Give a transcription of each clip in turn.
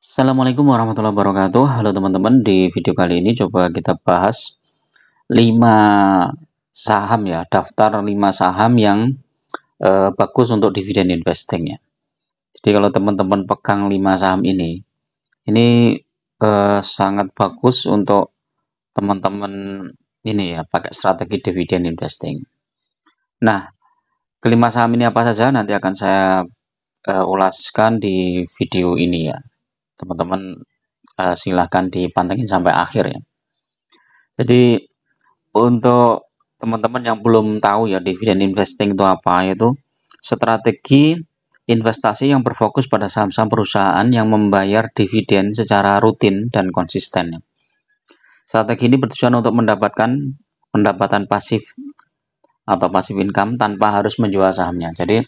Assalamualaikum warahmatullahi wabarakatuh. Halo teman-teman, di video kali ini coba kita bahas 5 saham ya, daftar 5 saham yang bagus untuk dividen investing ya. Jadi kalau teman-teman pegang 5 saham ini sangat bagus untuk teman-teman ini ya, pakai strategi dividen investing. Nah, kelima saham ini apa saja nanti akan saya ulaskan di video ini ya. Teman-teman silahkan dipantengin sampai akhir ya. Jadi untuk teman-teman yang belum tahu ya dividen investing itu apa, yaitu strategi investasi yang berfokus pada saham-saham perusahaan yang membayar dividen secara rutin dan konsisten. Strategi ini bertujuan untuk mendapatkan pendapatan pasif atau passive income tanpa harus menjual sahamnya. Jadi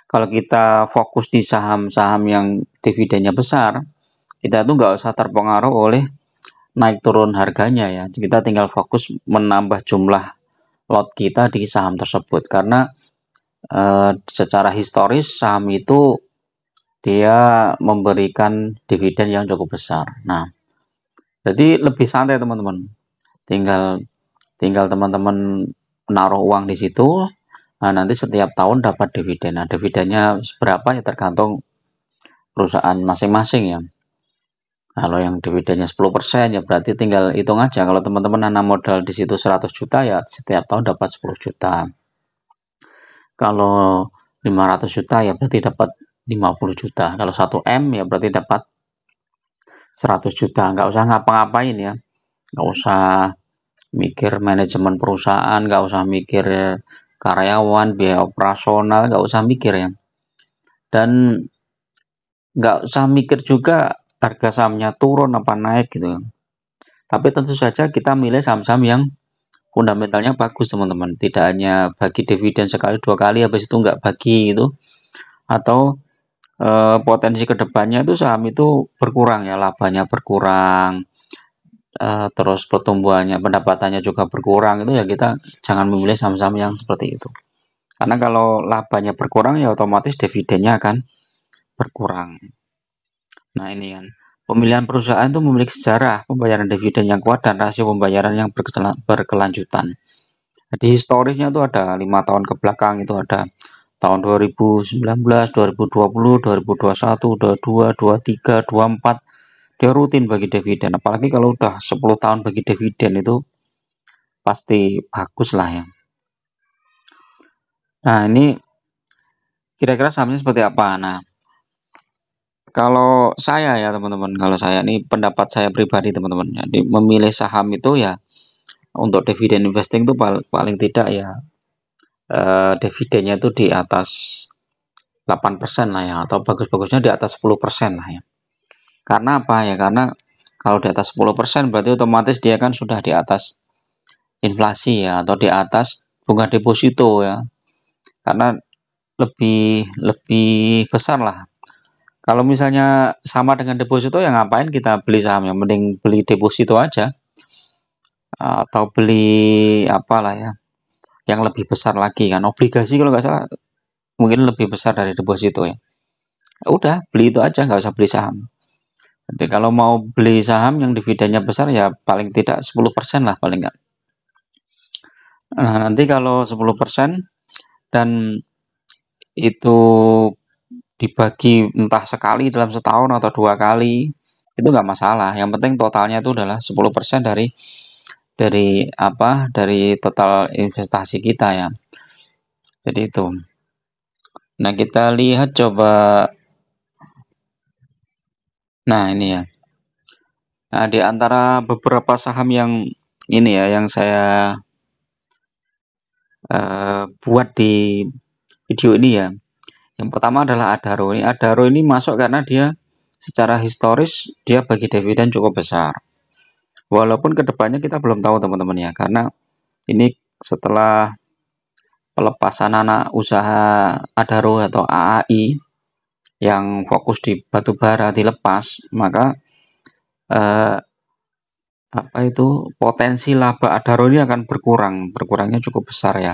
kalau kita fokus di saham-saham yang dividennya besar, kita tuh nggak usah terpengaruh oleh naik turun harganya ya. Kita tinggal fokus menambah jumlah lot kita di saham tersebut karena secara historis saham itu dia memberikan dividen yang cukup besar. Nah, jadi lebih santai teman-teman. Tinggal teman-teman menaruh uang di situ. Nah, nanti setiap tahun dapat dividen. Nah, dividennya seberapa ya tergantung perusahaan masing-masing ya. Kalau yang dividennya 10% ya berarti tinggal hitung aja. Kalau teman-teman nanam modal di situ 100 juta ya setiap tahun dapat 10 juta. Kalau 500 juta ya berarti dapat 50 juta. Kalau 1 M ya berarti dapat 100 juta. Nggak usah ngapa-ngapain ya. Nggak usah mikir manajemen perusahaan, nggak usah mikir karyawan, biaya operasional, nggak usah mikir ya. Dan nggak usah mikir juga harga sahamnya turun apa naik gitu. Tapi tentu saja kita milih saham-saham yang fundamentalnya bagus teman-teman. Tidak hanya bagi dividen sekali 2 kali habis itu nggak bagi itu. Atau potensi kedepannya itu saham itu berkurang ya, labanya berkurang. Terus pertumbuhannya, pendapatannya juga berkurang, itu ya kita jangan memilih saham-saham yang seperti itu. Karena kalau labanya berkurang ya otomatis dividennya akan berkurang. Nah ini kan, pemilihan perusahaan itu memiliki sejarah pembayaran dividen yang kuat dan rasio pembayaran yang berkelanjutan. Jadi historisnya itu ada 5 tahun ke belakang, itu ada tahun 2019, 2020, 2021, 22, 23, 24 dia rutin bagi dividen. Apalagi kalau udah 10 tahun bagi dividen itu pasti bagus lah ya. Nah ini kira-kira sahamnya seperti apa? Nah kalau saya ya teman-teman, kalau saya ini pendapat saya pribadi teman-teman, jadi memilih saham itu ya untuk dividen investing itu paling tidak ya dividennya itu di atas 8% lah ya, atau bagus-bagusnya di atas 10% lah ya. Karena apa ya? Karena kalau di atas 10% berarti otomatis dia kan sudah di atas inflasi ya, atau di atas bunga deposito ya. Karena lebih besar lah. Kalau misalnya sama dengan deposito ya ngapain kita beli saham, yang mending beli deposito aja. Atau beli apalah ya, yang lebih besar lagi kan, obligasi kalau nggak salah mungkin lebih besar dari deposito ya. Udah beli itu aja, nggak usah beli saham. Jadi kalau mau beli saham yang dividennya besar ya paling tidak 10% lah paling nggak. Nah nanti kalau 10% dan itu dibagi entah sekali dalam setahun atau 2 kali itu nggak masalah. Yang penting totalnya itu adalah 10% dari total investasi kita ya. Jadi itu. Nah kita lihat coba. Nah ini ya. Nah di antara beberapa saham yang ini ya yang saya buat di video ini ya. Yang pertama adalah Adaro. Adaro ini masuk karena dia secara historis dia bagi dividen cukup besar. Walaupun kedepannya kita belum tahu teman-teman ya, karena ini setelah pelepasan anak usaha Adaro atau AAI yang fokus di batubara dilepas, maka potensi laba Adaro ini akan berkurangnya cukup besar ya.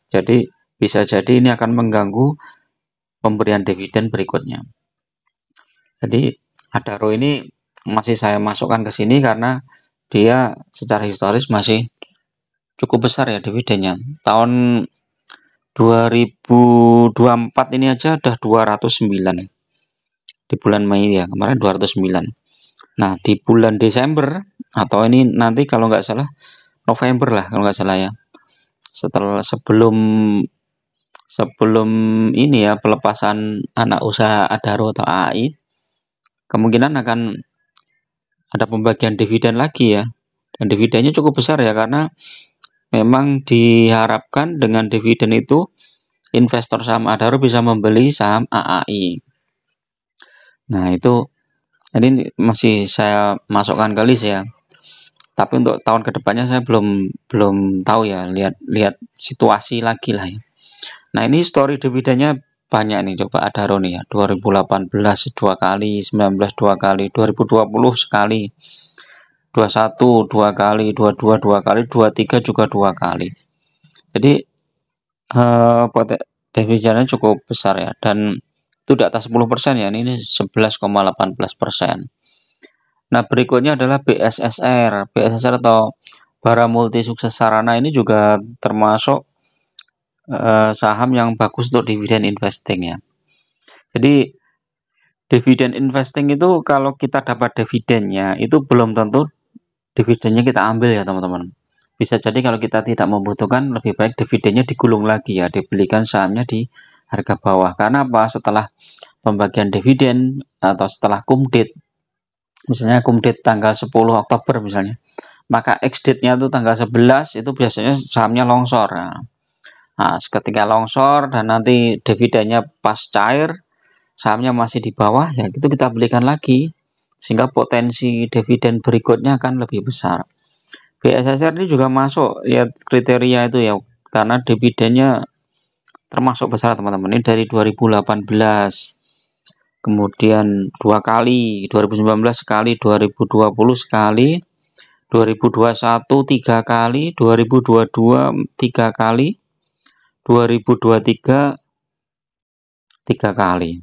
Jadi bisa jadi ini akan mengganggu pemberian dividen berikutnya. Jadi Adaro ini masih saya masukkan ke sini karena dia secara historis masih cukup besar ya dividennya. Tahun 2024 ini aja udah 209 di bulan Mei ya, kemarin 209. Nah, di bulan Desember atau ini nanti kalau nggak salah November lah kalau nggak salah ya. Sebelum ini ya pelepasan anak usaha Adaro atau AAI, kemungkinan akan ada pembagian dividen lagi ya. Dan dividennya cukup besar ya karena memang diharapkan dengan dividen itu investor saham Adaro bisa membeli saham AAI. Nah, itu ini masih saya masukkan ke list ya. Tapi untuk tahun kedepannya saya belum tahu ya, lihat situasi lagi lah ya. Nah, ini story dividennya banyak nih, coba Adaro nih ya, 2018 dua kali, 19 dua kali, 2020 sekali, 21 dua kali, 22 dua kali, 23 juga dua kali. Jadi dividennya cukup besar ya, dan itu di atas 10% ya, ini 11,18%. Nah, berikutnya adalah BSSR. BSSR atau Bara Multi Sukses Sarana ini juga termasuk saham yang bagus untuk dividen investing ya. Jadi dividen investing itu kalau kita dapat dividennya itu belum tentu dividennya kita ambil ya teman-teman. Bisa jadi kalau kita tidak membutuhkan, lebih baik dividennya digulung lagi ya, dibelikan sahamnya di harga bawah. Karena apa? Setelah pembagian dividen atau setelah kumdate, misalnya kumdate tanggal 10 Oktober misalnya, maka ex-date-nya itu tanggal 11, itu biasanya sahamnya longsor. Nah, ketika longsor dan nanti dividennya pas cair, sahamnya masih di bawah, ya itu kita belikan lagi, sehingga potensi dividen berikutnya akan lebih besar. BSSR ini juga masuk ya kriteria itu ya, karena dividennya termasuk besar teman-teman. Ini dari 2018, kemudian dua kali, 2019 sekali, 2020 sekali, 2021 tiga kali, 2022 tiga kali, 2023 tiga kali.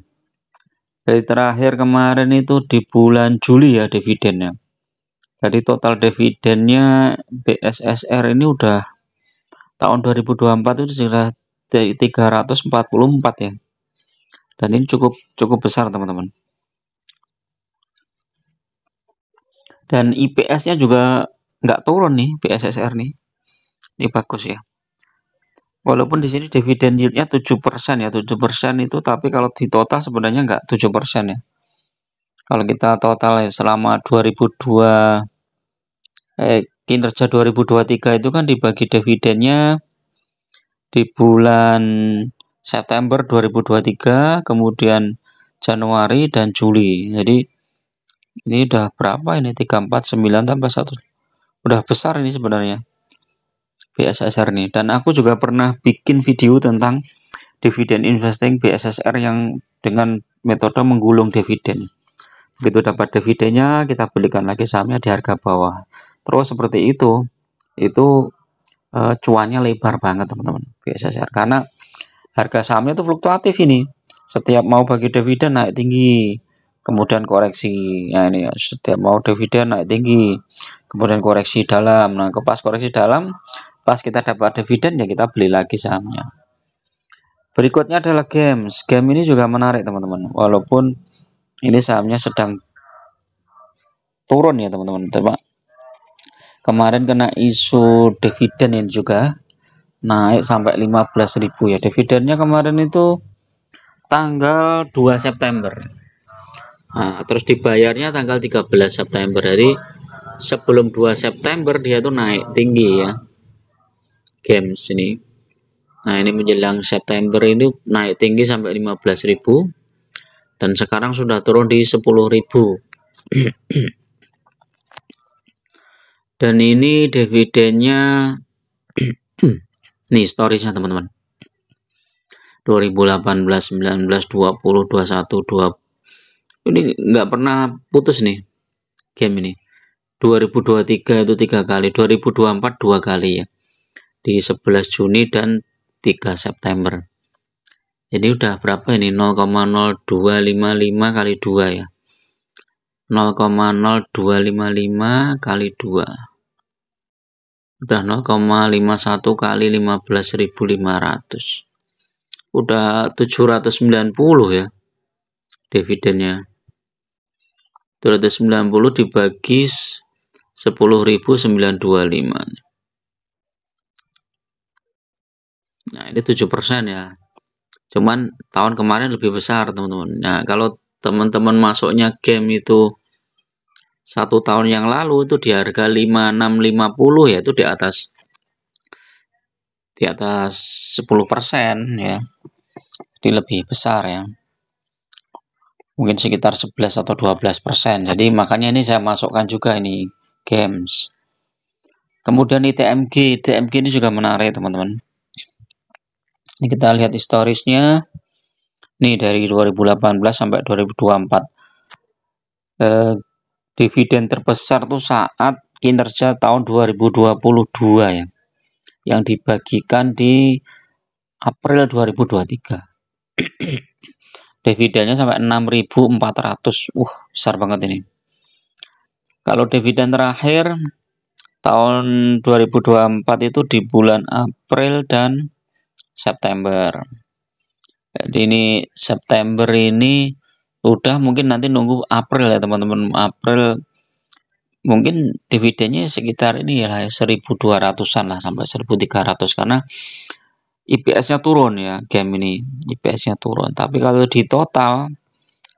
Dari terakhir kemarin itu di bulan Juli ya dividennya. Jadi total dividennya BSSR ini udah tahun 2024 itu sudah 344 ya. Dan ini cukup besar teman-teman. Dan IPS-nya juga nggak turun nih BSSR nih. Ini bagus ya. Walaupun di sini dividen yield-nya 7% ya, 7% itu, tapi kalau di total sebenarnya nggak 7% ya. Kalau kita total ya selama kinerja 2023 itu kan dibagi dividennya di bulan September 2023, kemudian Januari dan Juli. Jadi ini udah berapa ini? 349 tambah 1. Udah besar ini sebenarnya BSSR nih. Dan aku juga pernah bikin video tentang dividen investing BSSR yang dengan metode menggulung dividen. Begitu dapat dividennya, kita belikan lagi sahamnya di harga bawah. Terus seperti itu cuannya lebar banget teman-teman BSSR, karena harga sahamnya itu fluktuatif ini. Setiap mau bagi dividen naik tinggi, kemudian koreksi. Ya ini ya, setiap mau dividen naik tinggi, kemudian koreksi dalam. Nah, pas koreksi dalam, pas kita dapat dividen ya kita beli lagi sahamnya. Berikutnya adalah games. Game ini juga menarik teman-teman. Walaupun ini sahamnya sedang turun ya teman-teman. Coba kemarin kena isu dividen ini juga naik sampai 15.000 ya. Dividennya kemarin itu tanggal 2 September. Nah, terus dibayarnya tanggal 13 September. Jadi sebelum 2 September dia tuh naik tinggi ya. Games ini. Nah, ini menjelang September ini naik tinggi sampai 15.000 dan sekarang sudah turun di 10.000. Dan ini dividennya nih storiesnya teman-teman. 2018, 19, 20, 21, 20. Ini nggak pernah putus nih game ini. 2023 itu 3 kali, 2024 2 kali ya. Di 11 Juni dan 3 September. Jadi udah berapa ini? 0,0255 kali 2 ya. 0,0255 kali 2. Udah 0,51 kali 15.500. Udah 790 ya dividennya. 290 dibagi 10.925. Nah, ini 7% ya. Cuman tahun kemarin lebih besar, teman-teman. Nah, kalau teman-teman masuknya game itu 1 tahun yang lalu itu di harga 5650 ya, itu di atas 10% ya. Jadi lebih besar ya. Mungkin sekitar 11 atau 12%. Jadi makanya ini saya masukkan juga ini games. Kemudian ITMG ini juga menarik, teman-teman. Ini kita lihat historisnya. Ini dari 2018 sampai 2024. Dividen terbesar tuh saat kinerja tahun 2022 ya. Yang dibagikan di April 2023. Dividennya sampai 6.400. Besar banget ini. Kalau dividen terakhir tahun 2024 itu di bulan April dan September. Jadi ini September ini udah, mungkin nanti nunggu April ya teman-teman. April mungkin dividennya sekitar ini ya 1.200-an lah sampai 1.300 karena IPS-nya turun ya, game ini IPS-nya turun. Tapi kalau di total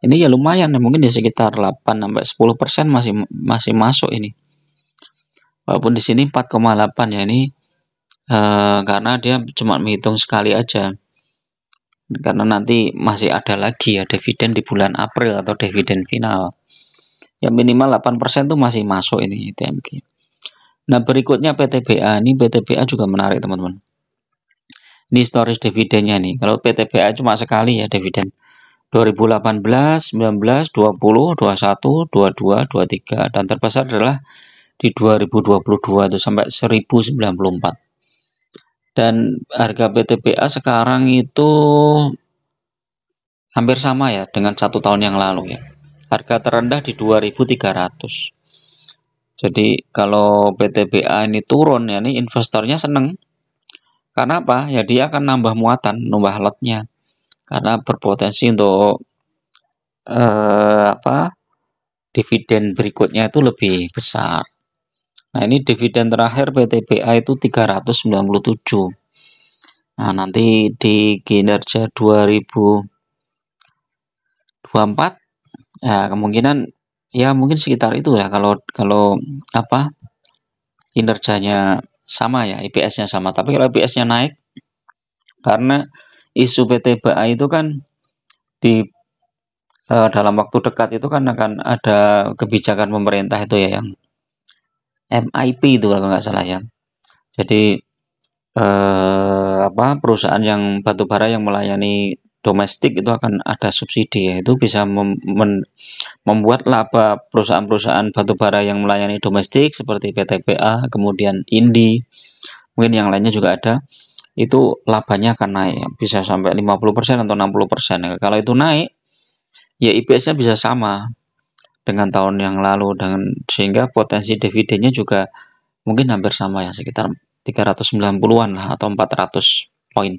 ini ya lumayan ya, mungkin di sekitar 8 sampai 10% masih masuk ini. Walaupun di sini 4,8 ya, ini karena dia cuma menghitung sekali aja. Karena nanti masih ada lagi ya dividen di bulan April atau dividen final. Ya minimal 8% tuh masih masuk ini ITMG. Nah, berikutnya PTBA. Ini PTBA juga menarik, teman-teman. Ini historis dividennya nih. Kalau PTBA cuma sekali ya dividen. 2018, 19, 20, 21, 22, 23 dan terbesar adalah di 2022 itu sampai 1094. Dan harga PTBA sekarang itu hampir sama ya dengan 1 tahun yang lalu ya. Harga terendah di 2.300. Jadi kalau PTBA ini turun ya, ini investornya seneng. Karena apa? Ya dia akan nambah muatan, nambah lotnya. Karena berpotensi untuk dividen berikutnya itu lebih besar. Nah, ini dividen terakhir PTBA itu 397. Nah, nanti di kinerja 2024 ya kemungkinan ya mungkin sekitar itu ya, kalau kinerjanya sama ya, IPS-nya sama. Tapi kalau IPS-nya naik karena isu PTBA itu kan di dalam waktu dekat itu kan akan ada kebijakan pemerintah itu ya, yang MIP itu kalau nggak salah ya. Jadi perusahaan yang batubara yang melayani domestik itu akan ada subsidi ya, itu bisa membuat laba perusahaan-perusahaan batubara yang melayani domestik seperti PTBA, kemudian Indi, mungkin yang lainnya juga ada, itu labanya akan naik, bisa sampai 50% atau 60%. Kalau itu naik, ya IPS-nya bisa sama dengan tahun yang lalu, sehingga potensi dividennya juga mungkin hampir sama ya, sekitar 390-an lah atau 400 poin.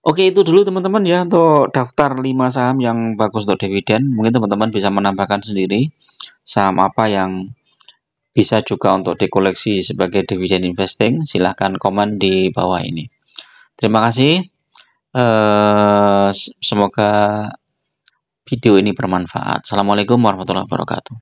Oke, itu dulu teman-teman ya untuk daftar 5 saham yang bagus untuk dividen. Mungkin teman-teman bisa menambahkan sendiri saham apa yang bisa juga untuk dikoleksi sebagai dividen investing. Silahkan komen di bawah ini. Terima kasih. Semoga video ini bermanfaat. Assalamualaikum warahmatullahi wabarakatuh.